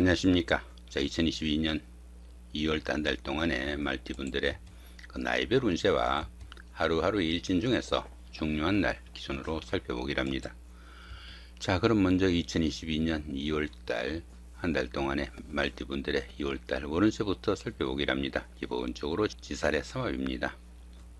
안녕하십니까. 자, 2022년 2월달 한 달 동안의 말띠분들의 그 나이별 운세와 하루하루 일진 중에서 중요한 날 기준으로 살펴보기로 합니다. 자, 그럼 먼저 2022년 2월달 한 달 동안의 말띠분들의 2월달 월운세부터 살펴보기로 합니다. 기본적으로 지살의 삼합입니다.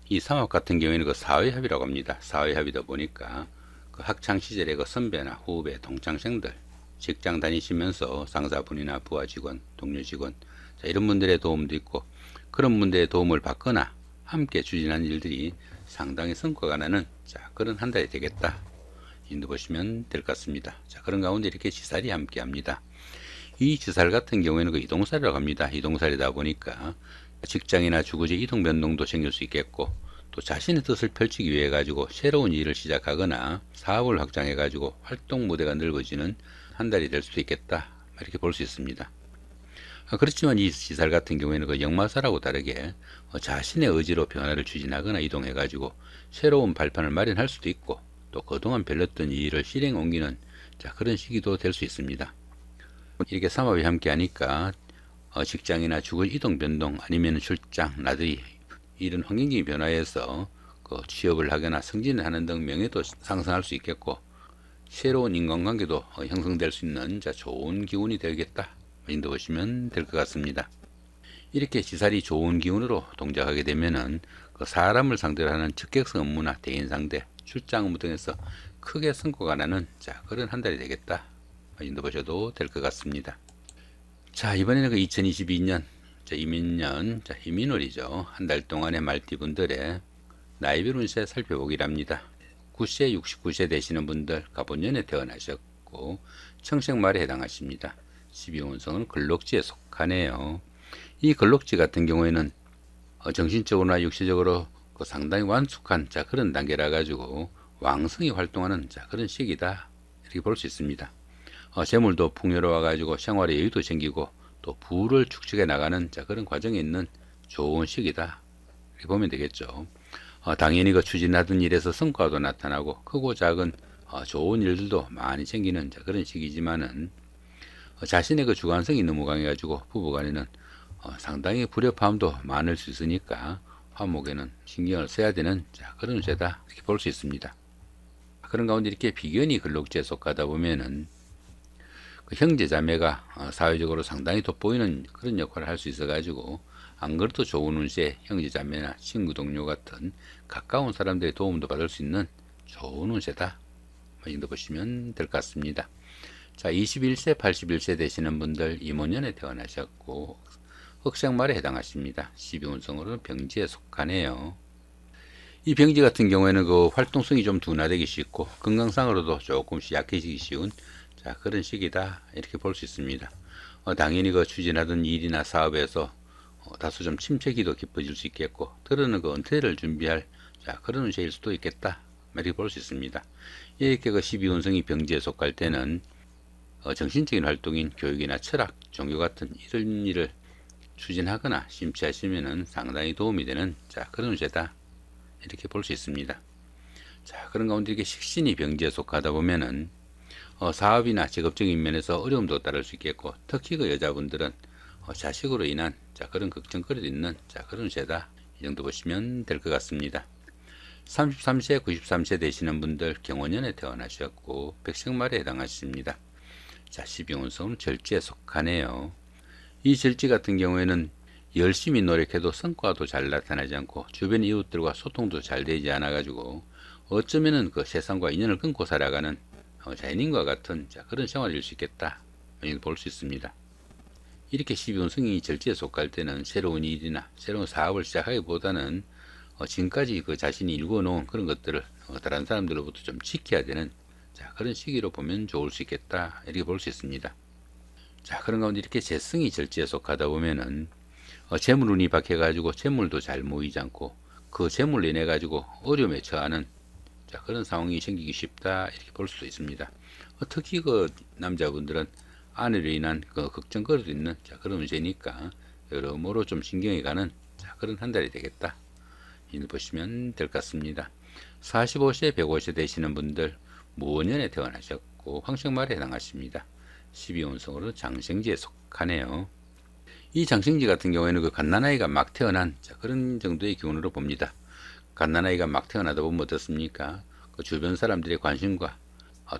이 삼합 같은 경우에는 그 사회합이라고 합니다. 사회합이다 보니까 그 학창시절의 그 선배나 후배, 동창생들 직장 다니시면서 상사분이나 부하 직원, 동료 직원, 자, 이런 분들의 도움도 있고, 그런 분들의 도움을 받거나 함께 추진한 일들이 상당히 성과가 나는 그런 한 달이 되겠다. 인도 보시면 될 것 같습니다. 자, 그런 가운데 이렇게 지살이 함께 합니다. 이 지살 같은 경우에는 그 이동살이라고 합니다. 이동살이다 보니까 직장이나 주거지 이동 변동도 생길 수 있겠고, 또 자신의 뜻을 펼치기 위해 가지고 새로운 일을 시작하거나 사업을 확장해 가지고 활동 무대가 넓어지는 한 달이 될 수도 있겠다, 이렇게 볼 수 있습니다. 그렇지만 이 지살 같은 경우에는 그 역마살하고 다르게 자신의 의지로 변화를 추진하거나 이동해 가지고 새로운 발판을 마련할 수도 있고, 또 그동안 별렀던 일을 실행 옮기는 그런 시기도 될 수 있습니다. 이렇게 삼합이 함께 하니까 직장이나 주거 이동 변동, 아니면 출장, 나들이, 이런 환경적인 변화에서 취업을 하거나 승진을 하는 등 명예도 상승할 수 있겠고, 새로운 인간관계도 형성될 수 있는 좋은 기운이 되겠다, 인도 보시면 될 것 같습니다. 이렇게 지살이 좋은 기운으로 동작하게 되면은 그 사람을 상대로 하는 적객성 업무나 대인 상대, 출장 업무 등에서 크게 성과가 나는 그런 한 달이 되겠다, 인도 보셔도 될 것 같습니다. 자, 이번에는 그 2022년 이민년 이민월이죠. 한 달 동안의 말띠분들의 나이별 운세 살펴보기로 합니다. 9세, 69세 되시는 분들 갑원년에 태어나셨고 청생말에 해당하십니다. 12운성은 근록지에 속하네요. 이 근록지 같은 경우에는 정신적으로나 육체적으로 상당히 완숙한 그런 단계라 가지고 왕성히 활동하는 그런 시기다, 이렇게 볼 수 있습니다. 재물도 풍요로워 가지고 생활에 여유도 생기고, 또 부를 축적해 나가는 그런 과정에 있는 좋은 시기다, 이렇게 보면 되겠죠. 당연히 추진하던 일에서 성과도 나타나고 크고 작은 좋은 일들도 많이 생기는 그런 시기지만은 자신의 주관성이 너무 강해가지고 부부간에는 상당히 불협화음도 많을 수 있으니까 화목에는 신경을 써야 되는 그런 운세다, 이렇게 볼 수 있습니다. 그런 가운데 이렇게 비견이 근록지에 속하다 보면은 형제 자매가 사회적으로 상당히 돋보이는 그런 역할을 할 수 있어 가지고 안 그래도 좋은 운세 형제 자매나 친구 동료 같은 가까운 사람들의 도움도 받을 수 있는 좋은 운세다, 이 정도 보시면 될 것 같습니다. 자, 21세 81세 되시는 분들 임원년에 태어나셨고 흑생말에 해당하십니다. 12운성으로는 병지에 속하네요. 이 병지 같은 경우에는 활동성이 좀 둔화되기 쉽고 건강상으로도 조금씩 약해지기 쉬운 그런 시기다, 이렇게 볼 수 있습니다. 당연히 추진하던 일이나 사업에서 다소 좀 침체기도 깊어질 수 있겠고, 들어는 은퇴를 준비할 그런 운세일 수도 있겠다, 이렇게 볼 수 있습니다. 이렇게 12운성이 병지에 속할 때는 정신적인 활동인 교육이나 철학, 종교 같은 이런 일을 추진하거나 심취하시면은 상당히 도움이 되는 그런 운세다, 이렇게 볼 수 있습니다. 그런 가운데 이렇게 식신이 병지에 속하다 보면은 사업이나 직업적인 면에서 어려움도 따를 수 있겠고, 특히 여자분들은 자식으로 인한 그런 걱정거리도 있는 그런 운세다, 이 정도 보시면 될 것 같습니다. 33세, 93세 되시는 분들 경원년에 태어나셨고 백생말에 해당하십니다. 12운성은 절지에 속하네요. 이 절지 같은 경우에는 열심히 노력해도 성과도 잘 나타나지 않고 주변 이웃들과 소통도 잘 되지 않아 가지고 어쩌면은 세상과 인연을 끊고 살아가는 자연인과 같은 그런 생활일 수 있겠다, 볼 수 있습니다. 이렇게 12운성이 절지에 속할 때는 새로운 일이나 새로운 사업을 시작하기보다는 지금까지 자신이 일궈놓은 그런 것들을 다른 사람들로부터 좀 지켜야 되는 그런 시기로 보면 좋을 수 있겠다, 이렇게 볼 수 있습니다. 그런 가운데 이렇게 재성이 절지에 속하다 보면은 재물운이 박혀 가지고 재물도 잘 모이지 않고 그 재물로 인해 가지고 어려움에 처하는 그런 상황이 생기기 쉽다, 이렇게 볼 수도 있습니다. 특히 남자분들은 아내로 인한 걱정거리도 있는 그런 운세니까 여러모로 좀 신경이 가는 그런 한 달이 되겠다, 이렇게 보시면 될 것 같습니다. 45세 105세 되시는 분들 무원년에 태어나셨고 황생말에 해당하십니다. 12운성으로 장생지에 속하네요. 이 장생지 같은 경우에는 그 갓난아이가 막 태어난 그런 정도의 기운으로 봅니다. 갓난아이가 막 태어나다 보면 어떻습니까? 그 주변 사람들의 관심과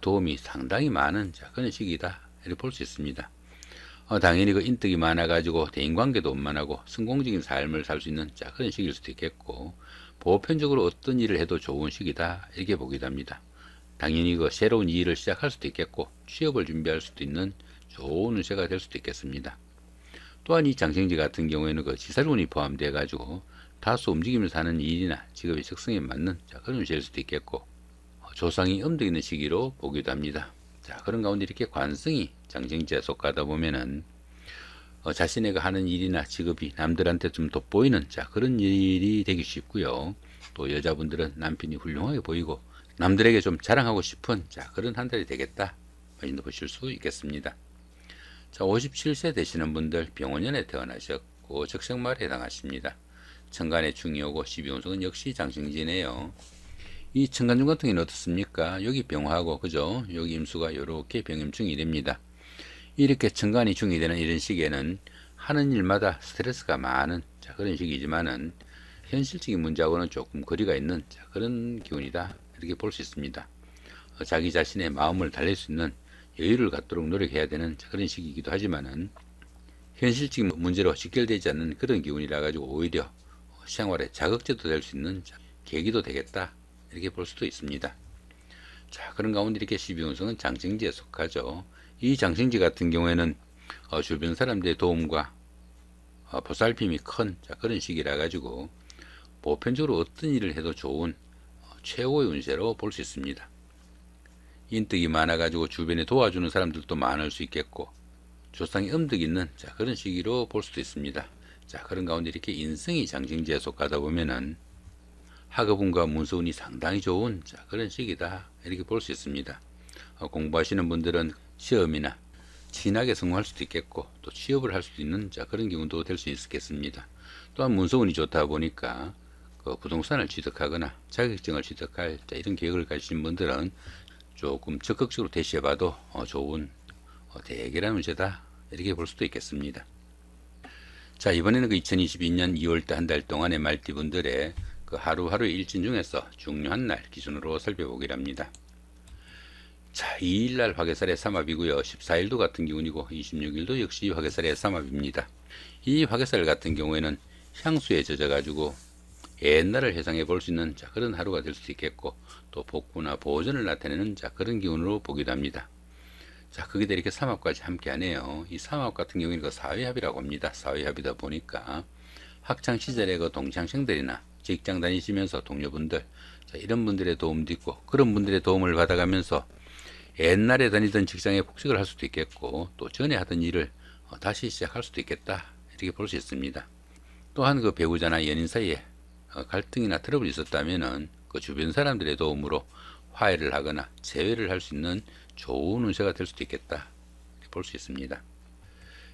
도움이 상당히 많은 그런 시기다 이렇게 볼 수 있습니다. 당연히 그 인덕이 많아가지고 대인관계도 원만하고 성공적인 삶을 살 수 있는 그런 시기일 수도 있겠고, 보편적으로 어떤 일을 해도 좋은 시기다 이렇게 보기도 합니다. 당연히 그 새로운 일을 시작할 수도 있겠고 취업을 준비할 수도 있는 좋은 운세가 될 수도 있겠습니다. 또한 이 장생지 같은 경우에는 그 지살운이 포함되어 가지고 다소 움직이면서 하는 일이나 직업의 적성에 맞는 그런 운세일 수도 있겠고, 조상이 엄덕 있는 시기로 보기도 합니다. 그런 가운데 이렇게 관성이 장생지에 속하다 보면은 자신의 하는 일이나 직업이 남들한테 좀 돋보이는 그런 일이 되기 쉽고요. 또 여자분들은 남편이 훌륭하게 보이고 남들에게 좀 자랑하고 싶은 그런 한 달이 되겠다 이렇게 보실 수 있겠습니다. 57세 되시는 분들 병원년에 태어나셨고 적생말에 해당하십니다. 천간의 중이 오고 12운성은 역시 장생지네요. 이 천간중 같은 경우는 어떻습니까? 여기 병화하고 그죠? 여기 임수가 이렇게 병임충이 됩니다. 이렇게 천간이 중이 되는 이런 시기에는 하는 일마다 스트레스가 많은 그런 시기지만은 현실적인 문제하고는 조금 거리가 있는 그런 기운이다 이렇게 볼 수 있습니다. 자기 자신의 마음을 달랠 수 있는 여유를 갖도록 노력해야 되는 그런 시기이기도 하지만은 현실적인 문제로 직결되지 않는 그런 기운이라 가지고 오히려 생활에 자극제도 될 수 있는 계기도 되겠다 이렇게 볼 수도 있습니다. 그런 가운데 이렇게 12운성은 장생지에 속하죠. 이 장생지 같은 경우에는 주변 사람들의 도움과 보살핌이 큰 그런 시기라 가지고 보편적으로 어떤 일을 해도 좋은 최고의 운세로 볼 수 있습니다. 인덕이 많아 가지고 주변에 도와주는 사람들도 많을 수 있겠고, 조상이 엄덕 있는 그런 시기로 볼 수도 있습니다. 그런 가운데 이렇게 인성이 장생지에 속하다 보면은 학업운과 문서운이 상당히 좋은 그런 시기다 이렇게 볼 수 있습니다. 공부하시는 분들은 시험이나 진학에 성공할 수도 있겠고 또 취업을 할 수도 있는 그런 기운도 될 수 있겠습니다. 또한 문서운이 좋다 보니까 그 부동산을 취득하거나 자격증을 취득할 이런 계획을 가지신 분들은 조금 적극적으로 대시해봐도 좋은 대결한 운세다 이렇게 볼 수도 있겠습니다. 이번에는 그 2022년 2월달 한 달 동안의 말띠분들의 그 하루하루의 일진 중에서 중요한 날 기준으로 살펴보기로 합니다. 2일날 화개살의 삼합이고요. 14일도 같은 기운이고 26일도 역시 화개살의 삼합입니다. 이 화개살 같은 경우에는 향수에 젖어가지고 옛날을 회상해 볼 수 있는 그런 하루가 될 수도 있겠고, 또 복구나 보존을 나타내는 그런 기운으로 보기도 합니다. 거기다 이렇게 삼합까지 함께 하네요. 이 삼합 같은 경우에는 그 사회합이라고 합니다. 사회합이다 보니까 학창 시절에 그 동창생들이나 직장 다니시면서 동료분들 이런 분들의 도움도 있고, 그런 분들의 도움을 받아가면서 옛날에 다니던 직장에 복직을 할 수도 있겠고, 또 전에 하던 일을 다시 시작할 수도 있겠다 이렇게 볼 수 있습니다. 또한 그 배우자나 연인 사이에 갈등이나 트러블이 있었다면은 그 주변 사람들의 도움으로 화해를 하거나 재회를 할 수 있는 좋은 운세가 될 수도 있겠다 이렇게 볼 수 있습니다.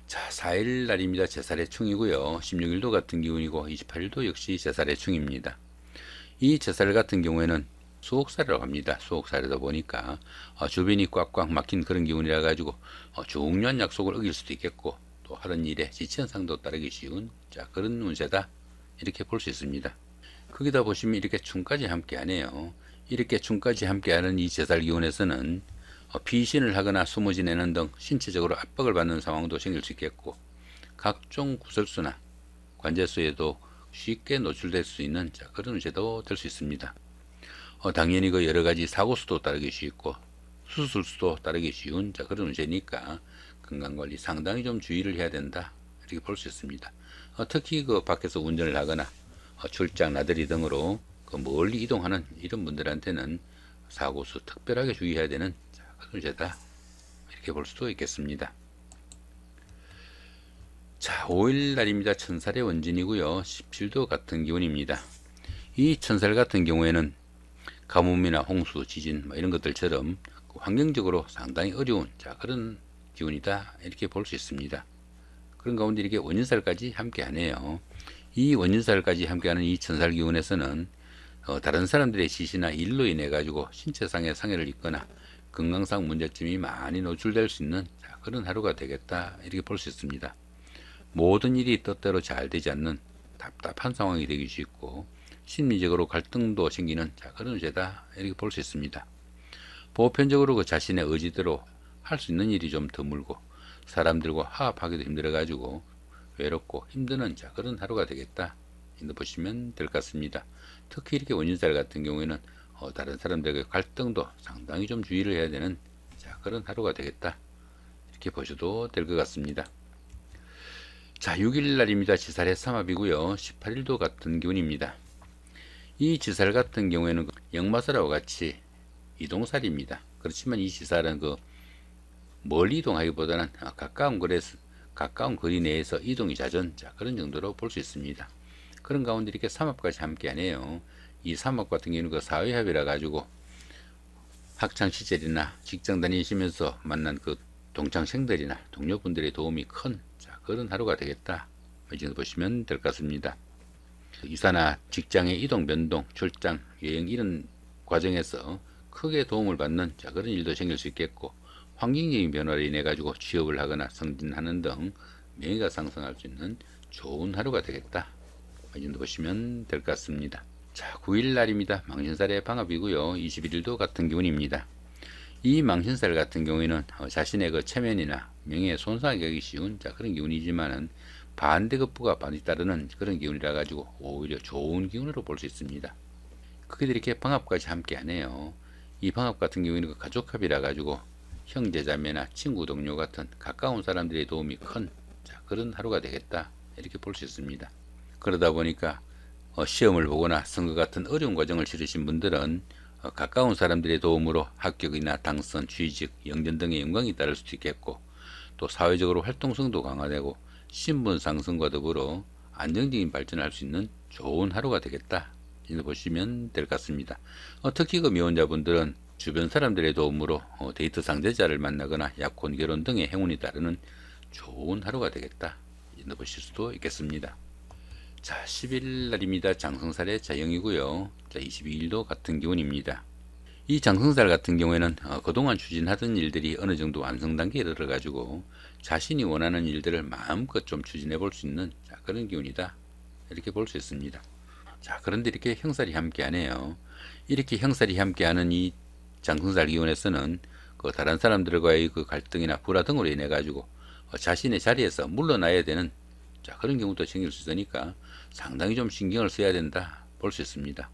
4일 날입니다. 제살의 충이고요. 16일도 같은 기운이고 28일도 역시 제살의 충입니다. 이 제살 같은 경우에는 수옥살이라고 합니다. 수옥살이다 보니까 주변이 꽉꽉 막힌 그런 기운이라 가지고 중요한 약속을 어길 수도 있겠고, 또 하던 일에 지치는 상도 따르기 쉬운 그런 운세다 이렇게 볼 수 있습니다. 거기다 보시면 이렇게 충까지 함께 하네요. 이렇게 충까지 함께 하는 이 제살 기운에서는 피신을 하거나 숨어 지내는 등 신체적으로 압박을 받는 상황도 생길 수 있겠고, 각종 구설수나 관제수에도 쉽게 노출될 수 있는 그런 운세도 될 수 있습니다. 당연히 그 여러 가지 사고수도 따르기 쉽고 수술수도 따르기 쉬운 그런 운세니까 건강관리 상당히 좀 주의를 해야 된다 이렇게 볼 수 있습니다. 특히 그 밖에서 운전을 하거나 출장 나들이 등으로 그 멀리 이동하는 이런 분들한테는 사고수 특별하게 주의해야 되는 그런 운세다 이렇게 볼 수도 있겠습니다. 5일 날입니다. 천살의 원진이고요. 17도 같은 기운입니다. 이 천살 같은 경우에는 가뭄이나 홍수, 지진 이런 것들처럼 환경적으로 상당히 어려운 그런 기운이다 이렇게 볼 수 있습니다. 그런 가운데 이렇게 원인살까지 함께 하네요. 이 원인살까지 함께하는 이 천살 기운에서는 다른 사람들의 지시나 일로 인해 가지고 신체상의 상해를 입거나 건강상 문제점이 많이 노출될 수 있는 그런 하루가 되겠다, 이렇게 볼 수 있습니다. 모든 일이 뜻대로 잘 되지 않는 답답한 상황이 되기 쉽고 심리적으로 갈등도 생기는 그런 운세다, 이렇게 볼 수 있습니다. 보편적으로 그 자신의 의지대로 할 수 있는 일이 좀 드물고 사람들과 화합하기도 힘들어 가지고 외롭고 힘드는 그런 하루가 되겠다, 이렇게 보시면 될 것 같습니다. 특히 이렇게 원인살 같은 경우에는 다른 사람들과의 갈등도 상당히 좀 주의를 해야 되는 그런 하루가 되겠다, 이렇게 보셔도 될 것 같습니다. 자, 6일 날입니다. 지살의 삼합이고요. 18일도 같은 기운입니다. 이 지살 같은 경우에는 역마살하고 같이 이동살입니다. 그렇지만 이 지살은 멀리 이동하기보다는 가까운 거리 내에서 이동이 잦은 그런 정도로 볼 수 있습니다. 그런 가운데 이렇게 삼합까지 함께 하네요. 이 삼합 같은 경우는 사회합이라 가지고 학창 시절이나 직장 다니시면서 만난 동창생들이나 동료분들의 도움이 큰 그런 하루가 되겠다, 이 정도 보시면 될 것 같습니다. 이사나 직장의 이동, 변동, 출장, 여행 이런 과정에서 크게 도움을 받는 그런 일도 생길 수 있겠고 환경적인 변화로 인해 가지고 취업을 하거나 승진하는 등 명예가 상승할 수 있는 좋은 하루가 되겠다, 이 정도 보시면 될 것 같습니다. 자, 9일 날입니다. 망신살의 방합이고요. 21일도 같은 기운입니다. 이 망신살 같은 경우에는 자신의 체면이나 명예에 손상이 가기 쉬운 그런 기운이지만은 반대급부가 많이 따르는 그런 기운이라 가지고 오히려 좋은 기운으로 볼 수 있습니다. 그게 이렇게 방합까지 함께 하네요. 이 방합 같은 경우에는 가족합이라 가지고 형제자매나 친구 동료 같은 가까운 사람들의 도움이 큰 그런 하루가 되겠다, 이렇게 볼 수 있습니다. 그러다 보니까 시험을 보거나 선거 같은 어려운 과정을 치르신 분들은 가까운 사람들의 도움으로 합격이나 당선, 취직, 영전 등의 영광이 따를 수도 있겠고 또 사회적으로 활동성도 강화되고 신분 상승과 더불어 안정적인 발전을 할 수 있는 좋은 하루가 되겠다, 이렇게 보시면 될 것 같습니다. 특히 미혼자분들은 주변 사람들의 도움으로 데이트 상대자를 만나거나 약혼, 결혼 등의 행운이 따르는 좋은 하루가 되겠다, 이렇게 보실 수도 있겠습니다. 자, 10일 날입니다. 장성살의 자영이고요. 자, 22일도 같은 기운입니다. 이 장성살 같은 경우에는 그동안 추진하던 일들이 어느 정도 완성 단계에 이르러 가지고 자신이 원하는 일들을 마음껏 좀 추진해 볼 수 있는 그런 기운이다, 이렇게 볼 수 있습니다. 자, 그런데 이렇게 형살이 함께 하네요. 이렇게 형살이 함께 하는 이 장성살 기운에서는 다른 사람들과의 갈등이나 불화 등으로 인해 가지고 자신의 자리에서 물러나야 되는 그런 경우도 생길 수 있으니까 상당히 좀 신경을 써야 된다, 볼 수 있습니다.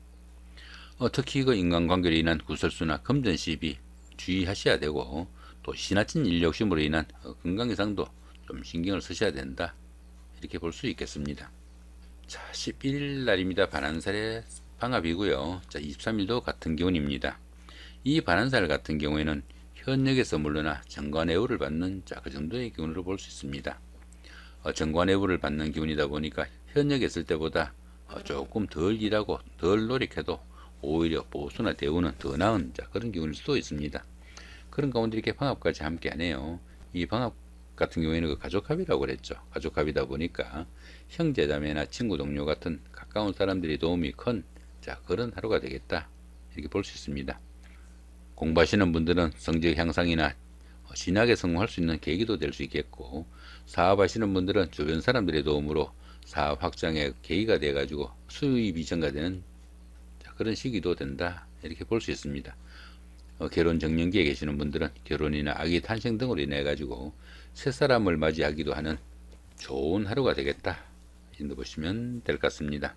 특히 인간관계로 인한 구설수나 금전 시비 주의하셔야 되고 또 지나친 일 욕심으로 인한 건강 이상도 좀 신경을 쓰셔야 된다, 이렇게 볼 수 있겠습니다. 자, 11일 날입니다. 반한살의 방합이고요. 자, 23일도 같은 기운입니다. 이 반한살 같은 경우에는 현역에서 물러나 정관애우를 받는 그 정도의 기운으로 볼 수 있습니다. 정관애우를 받는 기운이다 보니까 현역에 있을 때보다 조금 덜 일하고 덜 노력해도 오히려 보수나 대우는 더 나은 그런 기운일 수도 있습니다. 그런 가운데 이렇게 방합까지 함께 하네요. 이 방합 같은 경우에는 가족합이라고 그랬죠. 가족합이다 보니까 형제자매나 친구 동료 같은 가까운 사람들의 도움이 큰 그런 하루가 되겠다, 이렇게 볼 수 있습니다. 공부하시는 분들은 성적 향상이나 진학에 성공할 수 있는 계기도 될 수 있겠고 사업하시는 분들은 주변 사람들의 도움으로 사업 확장에 계기가 돼 가지고 수입이 증가되는 그런 시기도 된다, 이렇게 볼 수 있습니다. 결혼 정년기에 계시는 분들은 결혼이나 아기 탄생 등으로 인해 가지고 새 사람을 맞이하기도 하는 좋은 하루가 되겠다, 이렇게 보시면 될 것 같습니다.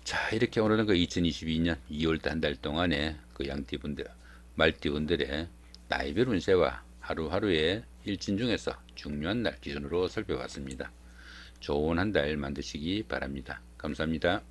자, 이렇게 오늘은 2022년 2월달 한 달 동안에 양띠분들, 말띠분들의 나이별 운세와 하루하루의 일진 중에서 중요한 날 기준으로 살펴봤습니다. 좋은 한 달 만드시기 바랍니다. 감사합니다.